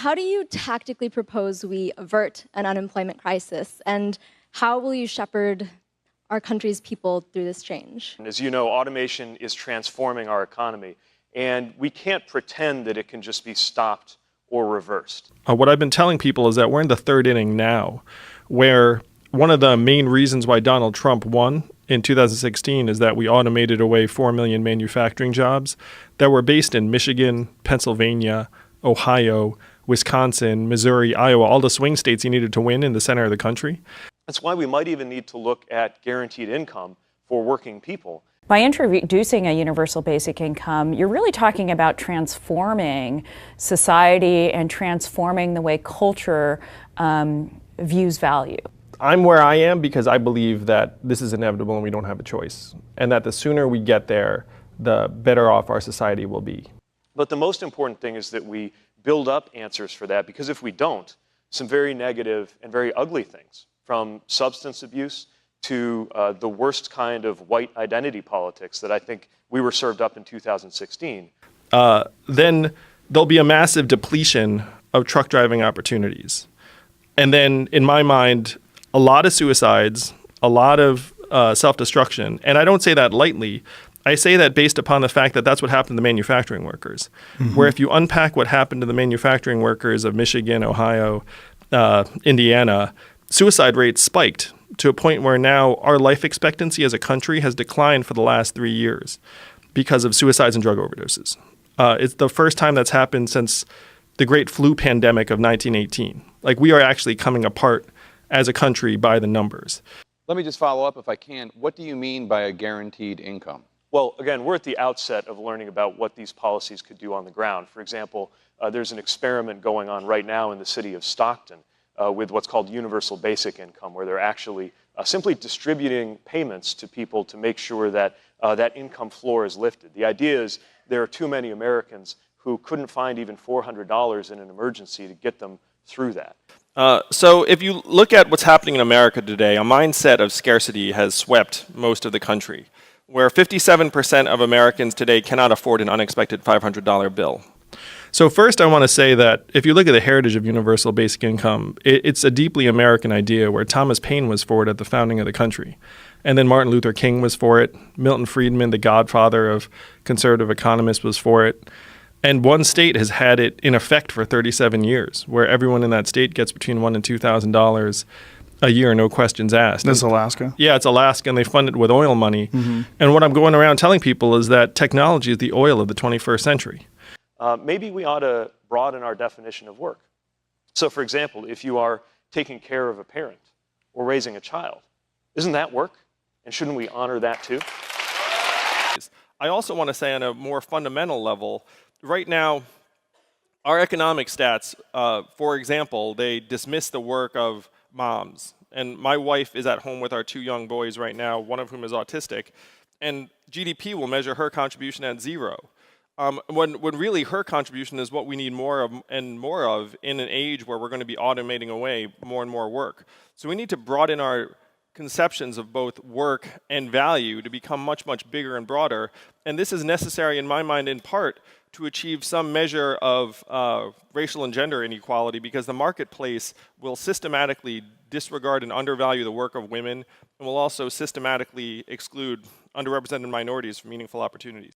how do you tactically propose we avert an unemployment crisis? And how will you shepherd our country's people through this change? As you know, automation is transforming our economy, and we can't pretend that it can just be stopped or reversed. What I've been telling people is that we're in the third inning now, where one of the main reasons why Donald Trump won in 2016 is that we automated away 4 million manufacturing jobs that were based in Michigan, Pennsylvania, Ohio, Wisconsin, Missouri, Iowa, all the swing states he needed to win in the center of the country. That's why we might even need to look at guaranteed income for working people. By introducing a universal basic income, you're really talking about transforming society and transforming the way culture views value. I'm where I am because I believe that this is inevitable and we don't have a choice, and that the sooner we get there, the better off our society will be. But the most important thing is that we build up answers for that, because if we don't, some very negative and very ugly things, from substance abuse to the worst kind of white identity politics that I think we were served up in 2016. Then there'll be a massive depletion of truck driving opportunities. And then, in my mind, a lot of suicides, a lot of self-destruction. And I don't say that lightly. I say that based upon the fact that that's what happened to the manufacturing workers. Mm-hmm. Where if you unpack what happened to the manufacturing workers of Michigan, Ohio, Indiana, suicide rates spiked to a point where now our life expectancy as a country has declined for the last 3 years because of suicides and drug overdoses. It's the first time that's happened since the great flu pandemic of 1918. Like, we are actually coming apart as a country by the numbers. Let me just follow up if I can. What do you mean by a guaranteed income? Well, again, we're at the outset of learning about what these policies could do on the ground. For example, there's an experiment going on right now in the city of Stockton with what's called universal basic income, where they're actually simply distributing payments to people to make sure that that income floor is lifted. The idea is there are too many Americans who couldn't find even $400 in an emergency to get them through that. So if you look at what's happening in America today, a mindset of scarcity has swept most of the country, where 57% of Americans today cannot afford an unexpected $500 bill. So first, I want to say that if you look at the heritage of universal basic income, it's a deeply American idea, where Thomas Paine was for it at the founding of the country. And then Martin Luther King was for it. Milton Friedman, the godfather of conservative economists, was for it. And one state has had it in effect for 37 years, where everyone in that state gets between $1,000 and $2,000 a year, no questions asked. That's Alaska? Yeah, it's Alaska, and they fund it with oil money. Mm-hmm. And what I'm going around telling people is that technology is the oil of the 21st century. Maybe we ought to broaden our definition of work. So, for example, if you are taking care of a parent or raising a child, isn't that work? And shouldn't we honor that too? I also want to say, on a more fundamental level, right now, our economic stats, for example, they dismiss the work of moms. And my wife is at home with our 2 young boys right now, one of whom is autistic, and GDP will measure her contribution at 0. When really her contribution is what we need more of and more of in an age where we're going to be automating away more and more work. So we need to broaden our conceptions of both work and value to become much, much bigger and broader. And this is necessary, in my mind, in part, to achieve some measure of racial and gender inequality, because the marketplace will systematically disregard and undervalue the work of women, and will also systematically exclude underrepresented minorities from meaningful opportunities.